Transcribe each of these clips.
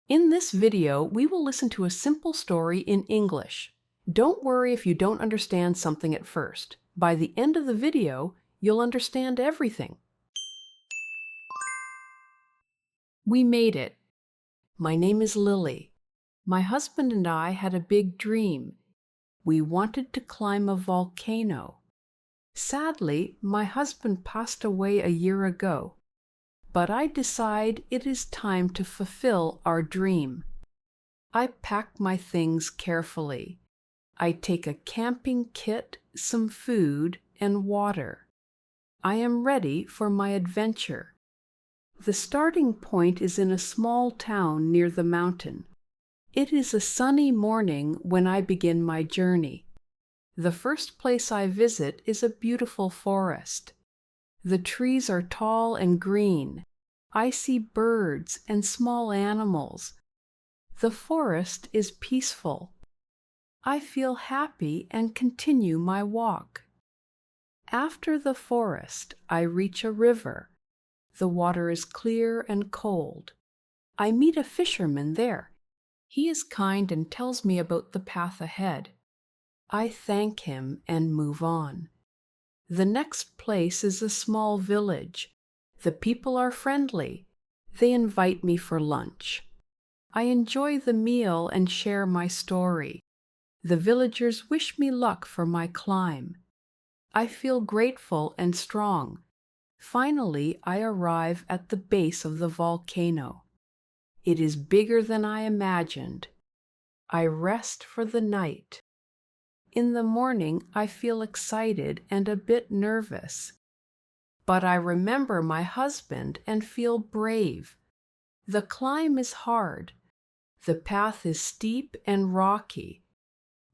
In this video, we will listen to a simple story in English. Don't worry if you don't understand something at first. By the end of the video, you'll understand everything. We made it. My name is Lily. My husband and I had a big dream. We wanted to climb a volcano. Sadly, my husband passed away a year ago. But I decide it is time to fulfill our dream. I pack my things carefully. I take a camping kit, some food, and water. I am ready for my adventure. The starting point is in a small town near the mountain. It is a sunny morning when I begin my journey. The first place I visit is a beautiful forest. The trees are tall and green. I see birds and small animals. The forest is peaceful. I feel happy and continue my walk. After the forest, I reach a river. The water is clear and cold. I meet a fisherman there. He is kind and tells me about the path ahead. I thank him and move on. The next place is a small village. The people are friendly. They invite me for lunch. I enjoy the meal and share my story. The villagers wish me luck for my climb. I feel grateful and strong. Finally, I arrive at the base of the volcano. It is bigger than I imagined. I rest for the night. In the morning, I feel excited and a bit nervous. But I remember my husband and feel brave. The climb is hard. The path is steep and rocky.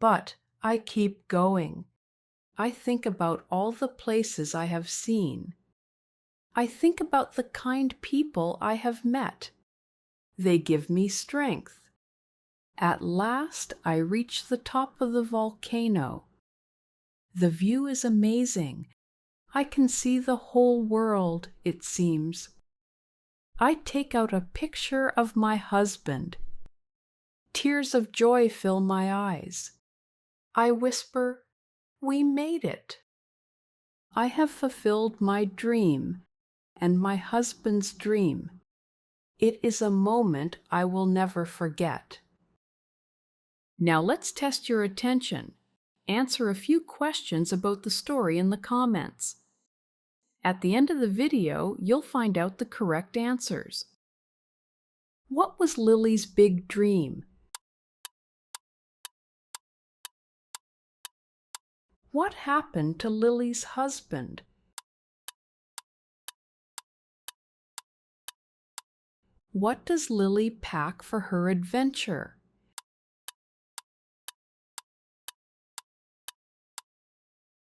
But I keep going. I think about all the places I have seen. I think about the kind people I have met. They give me strength. At last, I reach the top of the volcano. The view is amazing. I can see the whole world, it seems. I take out a picture of my husband. Tears of joy fill my eyes. I whisper, "We made it." I have fulfilled my dream and my husband's dream. It is a moment I will never forget. Now let's test your attention. Answer a few questions about the story in the comments. At the end of the video, you'll find out the correct answers. What was Lily's big dream? What happened to Lily's husband? What does Lily pack for her adventure?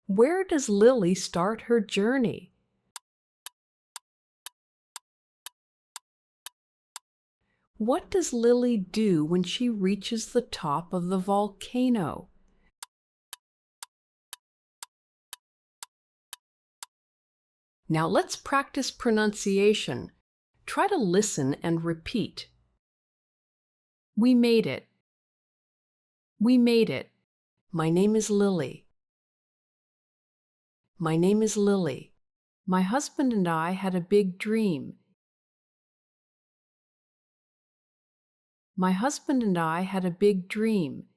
Where does Lily start her journey? What does Lily do when she reaches the top of the volcano? Now let's practice pronunciation. Try to listen and repeat. We made it. We made it. My name is Lily. My name is Lily. My husband and I had a big dream. My husband and I had a big dream.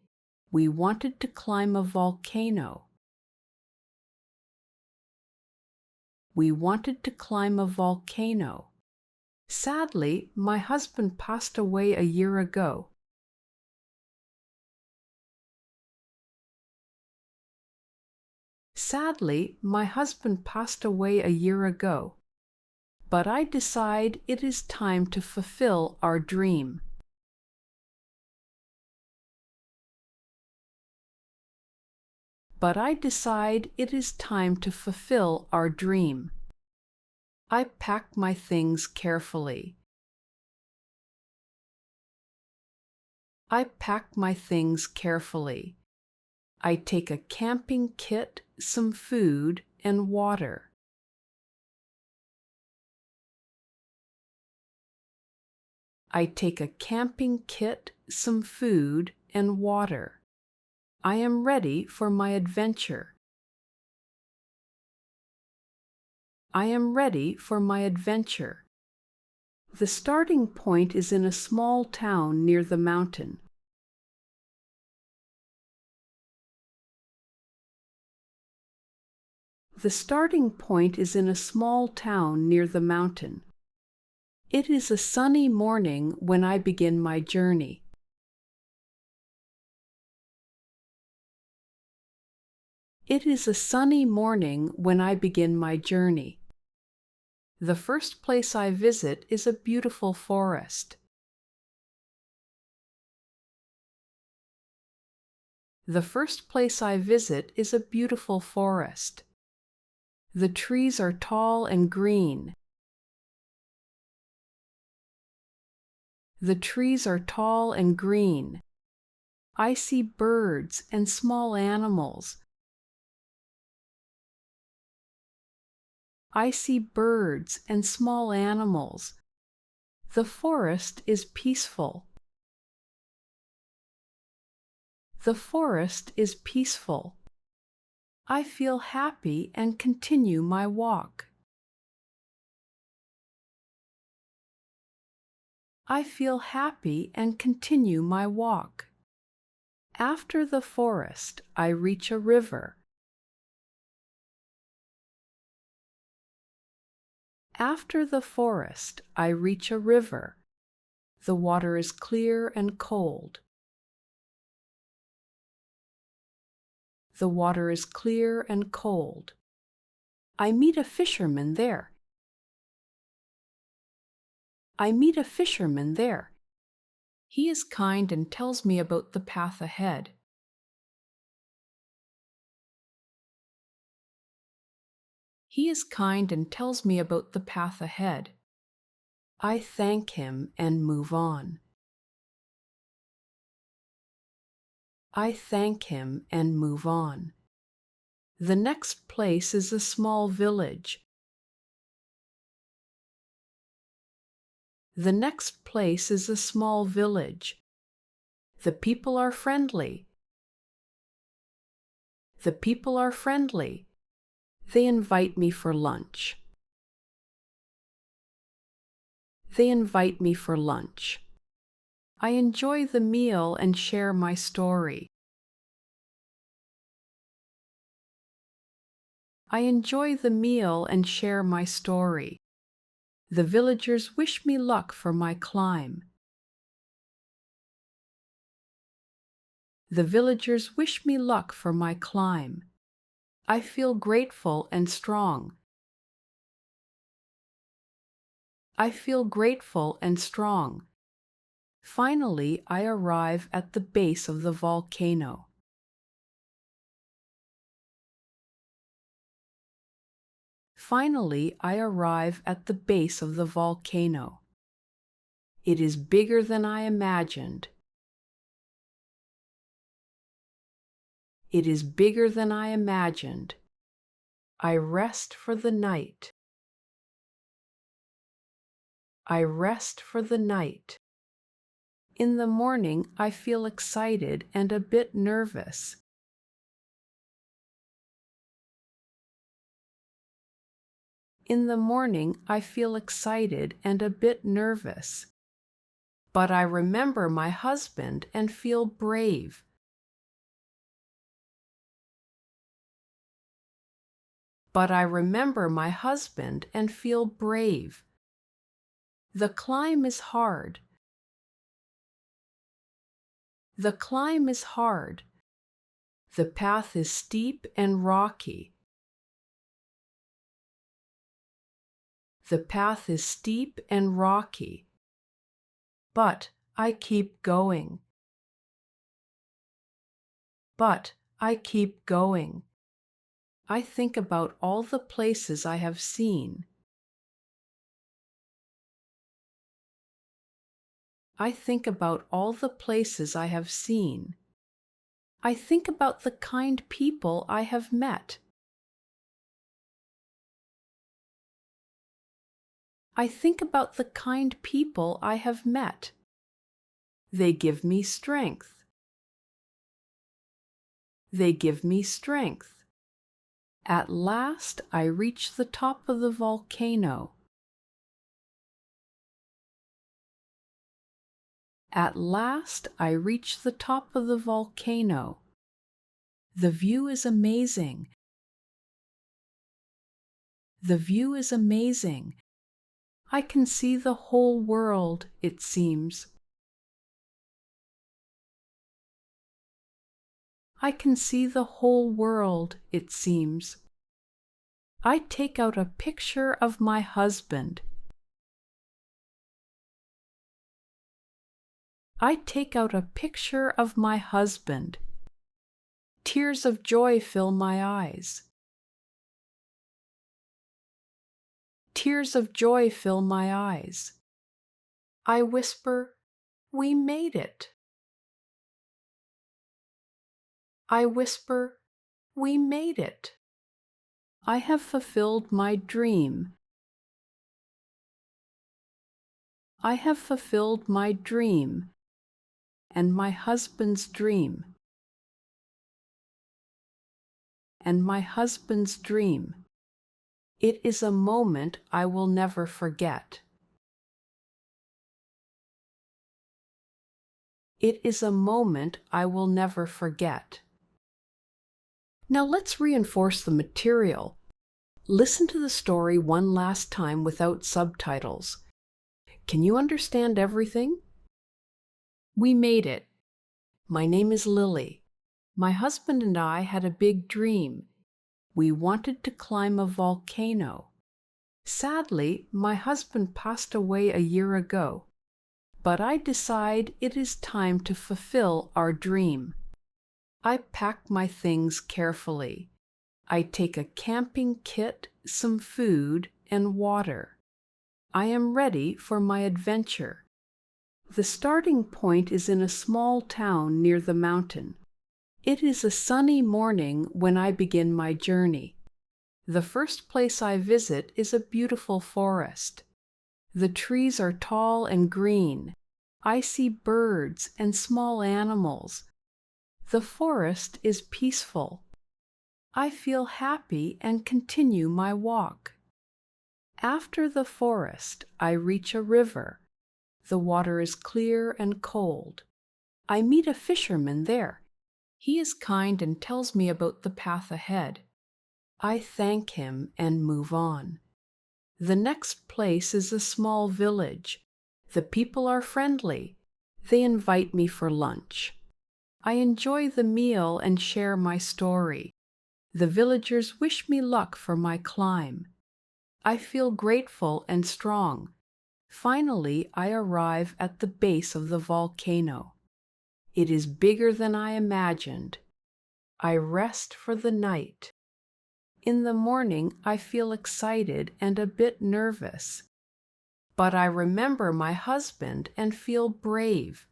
We wanted to climb a volcano. We wanted to climb a volcano. Sadly, my husband passed away a year ago. Sadly, my husband passed away a year ago. But I decide it is time to fulfill our dream. But I decide it is time to fulfill our dream. I pack my things carefully. I pack my things carefully. I take a camping kit, some food, and water. I take a camping kit, some food, and water. I am ready for my adventure. I am ready for my adventure. The starting point is in a small town near the mountain. The starting point is in a small town near the mountain. It is a sunny morning when I begin my journey. It is a sunny morning when I begin my journey. The first place I visit is a beautiful forest. The first place I visit is a beautiful forest. The trees are tall and green. The trees are tall and green. I see birds and small animals. I see birds and small animals. The forest is peaceful. The forest is peaceful. I feel happy and continue my walk. I feel happy and continue my walk. After the forest, I reach a river. After the forest, I reach a river. The water is clear and cold. The water is clear and cold. I meet a fisherman there. I meet a fisherman there. He is kind and tells me about the path ahead. He is kind and tells me about the path ahead. I thank him and move on. I thank him and move on. The next place is a small village. The next place is a small village. The people are friendly. The people are friendly. They invite me for lunch. They invite me for lunch. I enjoy the meal and share my story. I enjoy the meal and share my story. The villagers wish me luck for my climb. The villagers wish me luck for my climb. I feel grateful and strong. I feel grateful and strong. Finally, I arrive at the base of the volcano. Finally, I arrive at the base of the volcano. It is bigger than I imagined. It is bigger than I imagined. I rest for the night. I rest for the night. In the morning, I feel excited and a bit nervous. In the morning, I feel excited and a bit nervous. But I remember my husband and feel brave. But I remember my husband and feel brave. The climb is hard. The climb is hard. The path is steep and rocky. The path is steep and rocky. But I keep going. But I keep going. I think about all the places I have seen. I think about all the places I have seen. I think about the kind people I have met. I think about the kind people I have met. They give me strength. They give me strength. At last I reach the top of the volcano. At last I reach the top of the volcano. The view is amazing. The view is amazing. I can see the whole world, it seems. I can see the whole world, it seems. I take out a picture of my husband. I take out a picture of my husband. Tears of joy fill my eyes. Tears of joy fill my eyes. I whisper, "We made it." I whisper, "We made it." I have fulfilled my dream. I have fulfilled my dream and my husband's dream. And my husband's dream. It is a moment I will never forget. It is a moment I will never forget. Now let's reinforce the material. Listen to the story one last time without subtitles. Can you understand everything? We made it. My name is Lily. My husband and I had a big dream. We wanted to climb a volcano. Sadly, my husband passed away a year ago, but I decide it is time to fulfill our dream. I pack my things carefully. I take a camping kit, some food, and water. I am ready for my adventure. The starting point is in a small town near the mountain. It is a sunny morning when I begin my journey. The first place I visit is a beautiful forest. The trees are tall and green. I see birds and small animals. The forest is peaceful. I feel happy and continue my walk. After the forest, I reach a river. The water is clear and cold. I meet a fisherman there. He is kind and tells me about the path ahead. I thank him and move on. The next place is a small village. The people are friendly. They invite me for lunch. I enjoy the meal and share my story. The villagers wish me luck for my climb. I feel grateful and strong. Finally, I arrive at the base of the volcano. It is bigger than I imagined. I rest for the night. In the morning, I feel excited and a bit nervous. But I remember my husband and feel brave.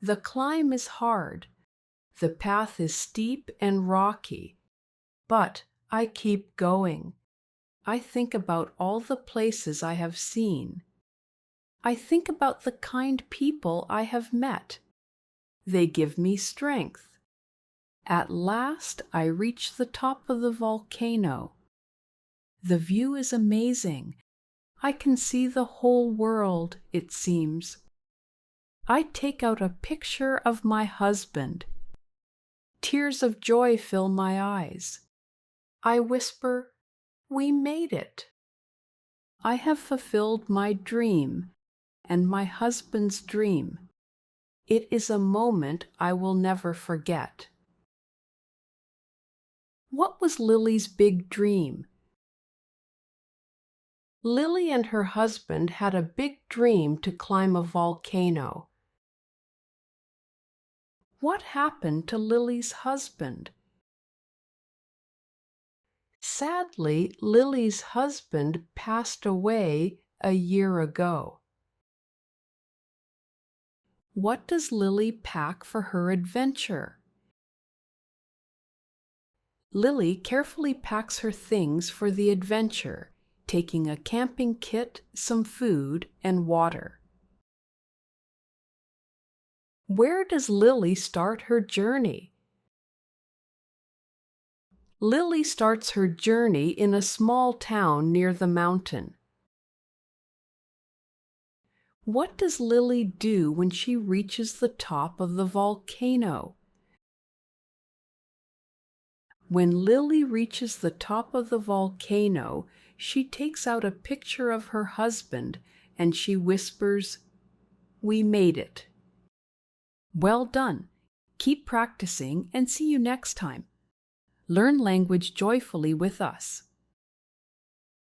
The climb is hard. The path is steep and rocky. But I keep going. I think about all the places I have seen. I think about the kind people I have met. They give me strength. At last I reach the top of the volcano. The view is amazing. I can see the whole world, it seems. I take out a picture of my husband. Tears of joy fill my eyes. I whisper, "We made it." I have fulfilled my dream and my husband's dream. It is a moment I will never forget. What was Lily's big dream? Lily and her husband had a big dream to climb a volcano. What happened to Lily's husband? Sadly, Lily's husband passed away a year ago. What does Lily pack for her adventure? Lily carefully packs her things for the adventure, taking a camping kit, some food, and water. Where does Lily start her journey? Lily starts her journey in a small town near the mountain. What does Lily do when she reaches the top of the volcano? When Lily reaches the top of the volcano, she takes out a picture of her husband and she whispers, "We made it." Well done. Keep practicing and see you next time. Learn language joyfully with us.